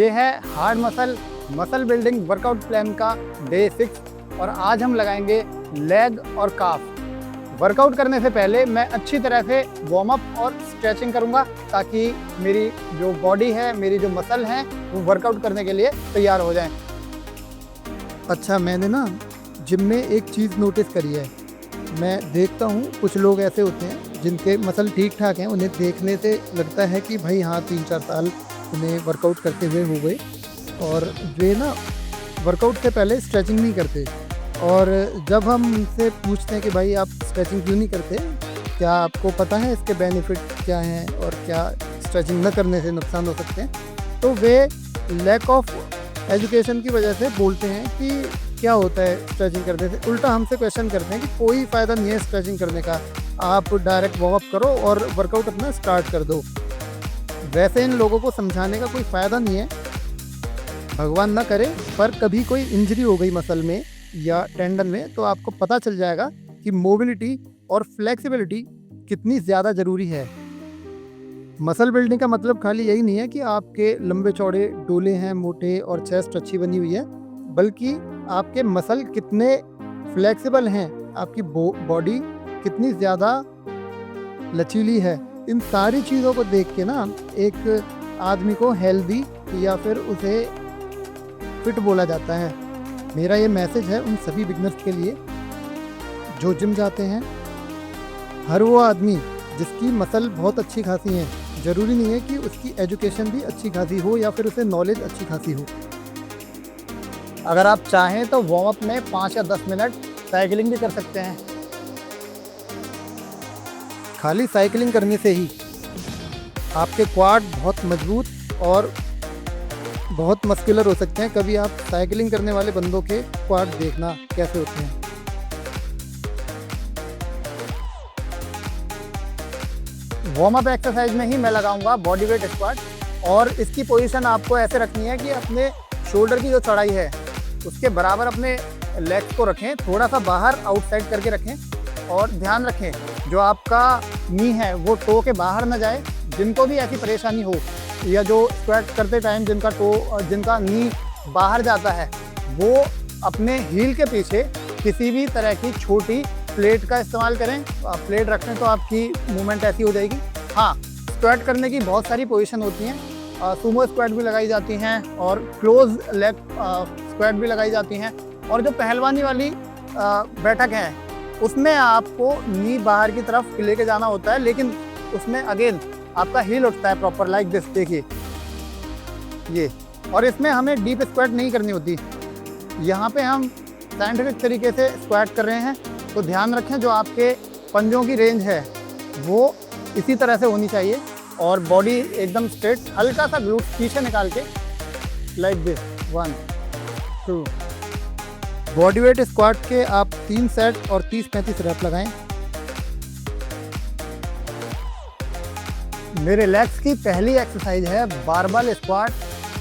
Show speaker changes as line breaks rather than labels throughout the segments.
ये है hard muscle building workout plan का डे 6 और आज हम लगाएंगे लेग और काफ। वर्कआउट करने से पहले मैं अच्छी तरह से वार्म अप और स्ट्रेचिंग करूंगा ताकि मेरी जो बॉडी है, मेरी जो मसल हैं वो वर्कआउट करने के लिए तैयार हो जाएं।
अच्छा, मैंने ना जिम में एक चीज़ नोटिस करी है। मैं देखता हूँ कुछ लोग ऐसे होते हैं जिनके मसल ठीक ठाक हैं, उन्हें देखने से लगता है कि भाई हाँ 3-4 साल उन्हें वर्कआउट करते हुए हो गए, और वे ना वर्कआउट से पहले स्ट्रेचिंग नहीं करते। और जब हम उनसे पूछते हैं कि भाई आप स्ट्रेचिंग क्यों नहीं करते, क्या आपको पता है इसके बेनिफिट क्या हैं और क्या स्ट्रेचिंग न करने से नुकसान हो सकते हैं, तो वे लैक ऑफ एजुकेशन की वजह से बोलते हैं कि क्या होता है स्ट्रेचिंग करने से। उल्टा हमसे क्वेश्चन करते हैं कि कोई फ़ायदा नहीं है स्ट्रेचिंग करने का, आप डायरेक्ट वार्म अप करो और वर्कआउट अपना स्टार्ट कर दो। वैसे इन लोगों को समझाने का कोई फ़ायदा नहीं है, भगवान ना करे, पर कभी कोई इंजरी हो गई मसल में या टेंडन में तो आपको पता चल जाएगा कि मोबिलिटी और फ्लेक्सिबिलिटी कितनी ज़्यादा ज़रूरी है। मसल बिल्डिंग का मतलब खाली यही नहीं है कि आपके लंबे चौड़े डोले हैं, मोटे और चेस्ट अच्छी बनी हुई है, बल्कि आपके मसल कितने फ्लेक्सिबल हैं, आपकी बॉडी कितनी ज़्यादा लचीली है। इन सारी चीज़ों को देख के ना एक आदमी को हेल्दी या फिर उसे फिट बोला जाता है। मेरा ये मैसेज है उन सभी बिगनर्स के लिए जो जिम जाते हैं। हर वो आदमी जिसकी मसल बहुत अच्छी खासी है, ज़रूरी नहीं है कि उसकी एजुकेशन भी अच्छी खासी हो या फिर उसे नॉलेज अच्छी खासी हो।
अगर आप चाहें तो वार्म अप में 5 या 10 मिनट साइकिलिंग भी कर सकते हैं।
खाली साइकिलिंग करने से ही आपके क्वाड बहुत मजबूत और बहुत मस्कुलर हो सकते हैं। कभी आप साइकिलिंग करने वाले बंदों के क्वाड देखना कैसे होते हैं।
वार्म अप एक्सरसाइज में ही मैं लगाऊंगा बॉडी वेट स्क्वाट, और इसकी पोजीशन आपको ऐसे रखनी है कि अपने शोल्डर की जो चौड़ाई है उसके बराबर अपने लेग्स को रखें, थोड़ा सा बाहर आउटसाइड करके रखें, और ध्यान रखें जो आपका नी है वो टो के बाहर ना जाए। जिनको भी ऐसी परेशानी हो या जो स्क्वाट करते टाइम जिनका नी बाहर जाता है, वो अपने हील के पीछे किसी भी तरह की छोटी प्लेट का इस्तेमाल करें। आप प्लेट रखें तो आपकी मूवमेंट ऐसी हो जाएगी। हाँ, स्क्वाट करने की बहुत सारी पोजीशन होती हैं, सुमो स्क्वाट भी लगाई जाती हैं और क्लोज लेग स्क्वाट भी लगाई जाती हैं, और जो पहलवानी वाली बैठक है उसमें आपको नी बाहर की तरफ लेके जाना होता है, लेकिन उसमें अगेन आपका हील उठता है प्रॉपर, लाइक दिस, देखिए ये। और इसमें हमें डीप स्क्वाट नहीं करनी होती, यहाँ पे हम साइंटिफिक तरीके से स्क्वाट कर रहे हैं। तो ध्यान रखें जो आपके पंजों की रेंज है वो इसी तरह से होनी चाहिए, और बॉडी एकदम स्ट्रेट, हल्का सा ग्लूट्स पीछे निकाल के, like this, 1 2।
Body weight squat के आप 3 सेट और 30-35 रैप लगाएं।
मेरे लेग्स की पहली एक्सरसाइज है बारबल स्क्वाट।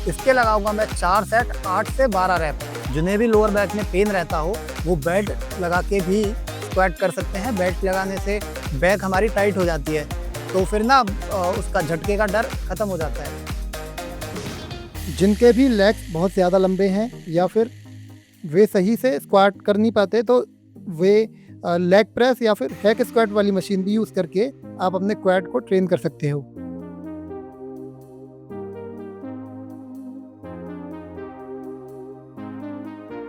इसके लगाऊंगा मैं 4 सेट 8 से 12 रैप। जिन्हें भी लोअर बैक में पेन रहता हो वो बेल्ट लगा के भी स्क्वाट कर सकते हैं। बेल्ट लगाने से बैक हमारी टाइट हो जाती है, तो फिर ना उसका झटके का डर ख़त्म हो जाता है।
जिनके भी लेग्स बहुत ज़्यादा लंबे हैं या फिर वे सही से स्क्वाट कर नहीं पाते, तो वे लेग प्रेस या फिर हैक स्क्वाट वाली मशीन भी यूज़ करके आप अपने क्वाड को ट्रेन कर सकते हो।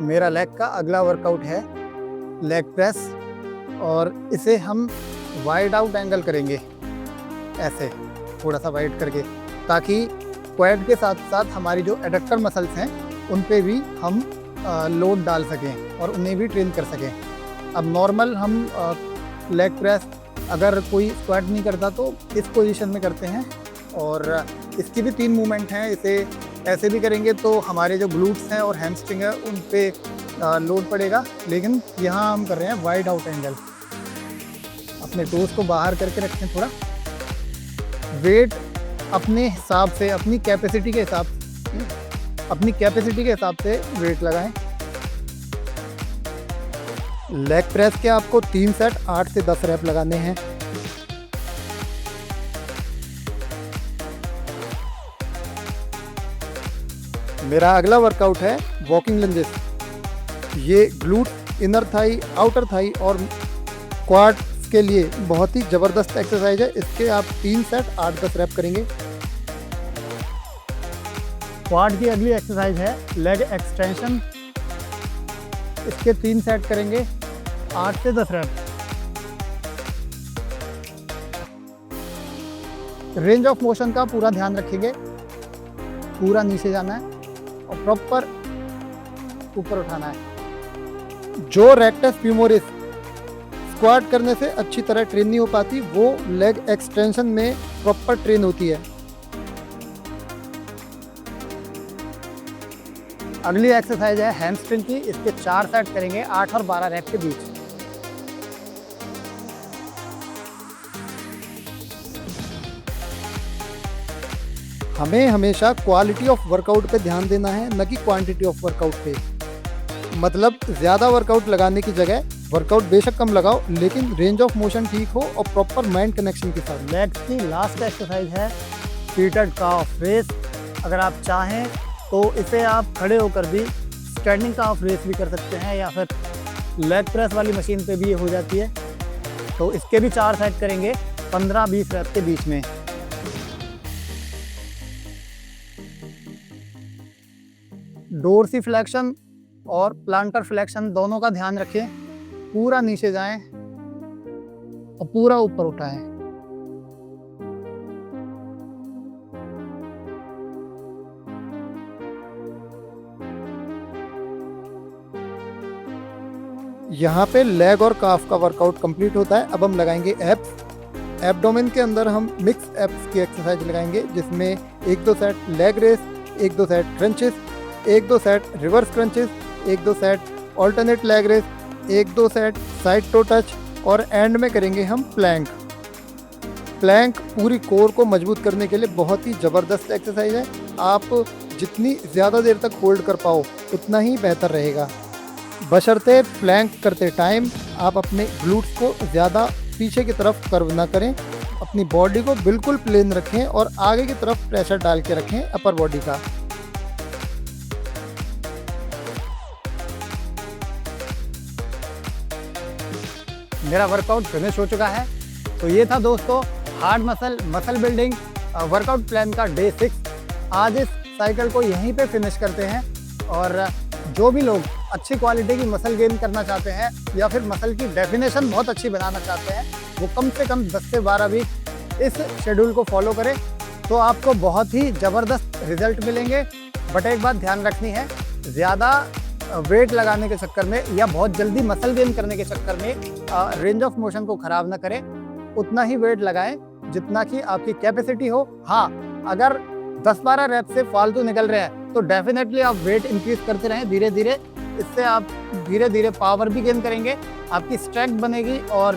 मेरा लेग का अगला वर्कआउट है लेग प्रेस, और इसे हम वाइड आउट एंगल करेंगे, ऐसे थोड़ा सा वाइड करके, ताकि क्वाड के साथ साथ हमारी जो एडक्टर मसल्स हैं उन पे भी हम लोड डाल सकें और उन्हें भी ट्रेन कर सकें। अब नॉर्मल हम लेग प्रेस अगर कोई स्क्वाट नहीं करता तो इस पोजीशन में करते हैं, और इसकी भी 3 मूवमेंट हैं। इसे ऐसे भी करेंगे तो हमारे जो ग्लूट्स हैं और हैमस्ट्रिंग है उन पे लोड पड़ेगा, लेकिन यहाँ हम कर रहे हैं वाइड आउट एंगल। अपने टोस को बाहर करके रखें, थोड़ा वेट अपने हिसाब से, अपनी कैपेसिटी के हिसाब से वेट लगाएं।
लेग प्रेस के आपको 3 सेट 8 से 10 रैप लगाने हैं। मेरा अगला वर्कआउट है वॉकिंग लंजेस। ये glute, inner thigh, outer thigh और क्वाड्स के लिए बहुत ही ज़बरदस्त एक्सरसाइज है। इसके आप 3 सेट 8-10 रैप करेंगे।
क्वाड की अगली एक्सरसाइज है लेग एक्सटेंशन। इसके 3 सेट करेंगे 8 से 10 रैप। रेंज ऑफ मोशन का पूरा ध्यान रखेंगे, पूरा नीचे जाना है और प्रॉपर ऊपर उठाना है।
जो रेक्टस फ्यूमोरिस स्क्वाट करने से अच्छी तरह ट्रेन नहीं हो पाती, वो लेग एक्सटेंशन में प्रॉपर ट्रेन होती है।
अगली एक्सरसाइज है हैमस्ट्रिंग की। इसके 4 सेट करेंगे 8 और 12 रैप के बीच।
हमें हमेशा क्वालिटी ऑफ वर्कआउट पे ध्यान देना है, न कि क्वांटिटी ऑफ वर्कआउट पे। मतलब ज़्यादा वर्कआउट लगाने की जगह वर्कआउट बेशक कम लगाओ, लेकिन रेंज ऑफ मोशन ठीक हो और प्रॉपर माइंड कनेक्शन के साथ।
लेग्स की लास्ट एक्सरसाइज है सीटेड काफ रेस। अगर आप चाहें तो इसे आप खड़े होकर भी स्टैंडिंग काफ रेस भी कर सकते हैं, या फिर लेग प्रेस वाली मशीन पे भी ये हो जाती है। तो इसके भी 4 सेट करेंगे 15-20 रैप के बीच में। डोर्सी फ्लेक्शन और प्लांटर फ्लेक्शन दोनों का ध्यान रखें। पूरा नीचे जाएं और पूरा ऊपर उठाएं।
यहाँ पे लेग और काफ का वर्कआउट कंप्लीट होता है। अब हम लगाएंगे एब्स। एब्डोमेन के अंदर हम मिक्स एब्स की एक्सरसाइज लगाएंगे, जिसमें 1-2 set leg raise, 1-2 set crunches, 1-2 set reverse crunches, 1-2 set alternate leg raise, 1-2 set side toe touch और एंड में करेंगे हम प्लैंक। प्लैंक पूरी कोर को मजबूत करने के लिए बहुत ही ज़बरदस्त एक्सरसाइज है। आप जितनी ज़्यादा देर तक होल्ड कर पाओ उतना ही बेहतर रहेगा। बशर्ते प्लैंक करते टाइम आप अपने ग्लूट्स को ज़्यादा पीछे की तरफ कर्व ना करें, अपनी बॉडी को बिल्कुल प्लेन रखें और आगे की तरफ प्रेशर डाल के रखें अपर बॉडी का।
मेरा वर्कआउट फिनिश हो चुका है। तो ये था दोस्तों hard muscle building workout plan का डे 6। आज इस साइकिल को यहीं पे फिनिश करते हैं। और जो भी लोग अच्छी क्वालिटी की मसल गेन करना चाहते हैं या फिर मसल की डेफिनेशन बहुत अच्छी बनाना चाहते हैं, वो कम से कम 10 से 12 वीक इस शेड्यूल को फॉलो करें, तो आपको बहुत ही ज़बरदस्त रिजल्ट मिलेंगे। बट एक बात ध्यान रखनी है, ज़्यादा वेट लगाने के चक्कर में या बहुत जल्दी मसल गेन करने के चक्कर में रेंज ऑफ मोशन को ख़राब ना करें। उतना ही वेट लगाएं जितना कि आपकी कैपेसिटी हो। हाँ, अगर 10-12 रैप से फालतू निकल रहे हैं तो डेफिनेटली आप वेट इंक्रीज करते रहें धीरे धीरे। इससे आप धीरे धीरे पावर भी गेन करेंगे, आपकी स्ट्रेंथ बनेगी और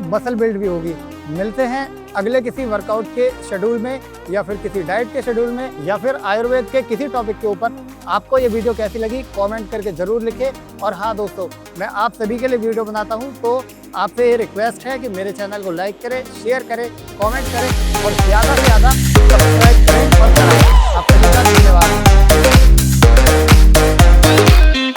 मसल बिल्ड भी होगी। मिलते हैं अगले किसी वर्कआउट के शेड्यूल में या फिर किसी डाइट के शेड्यूल में या फिर आयुर्वेद के किसी टॉपिक के ऊपर। आपको ये वीडियो कैसी लगी कमेंट करके ज़रूर लिखें। और हाँ दोस्तों, मैं आप सभी के लिए वीडियो बनाता हूँ, तो आपसे ये रिक्वेस्ट है कि मेरे चैनल को लाइक करें, शेयर करें, कमेंट करें और ज़्यादा से ज़्यादा सब्सक्राइब करें और कराएं। आप सभी का धन्यवाद।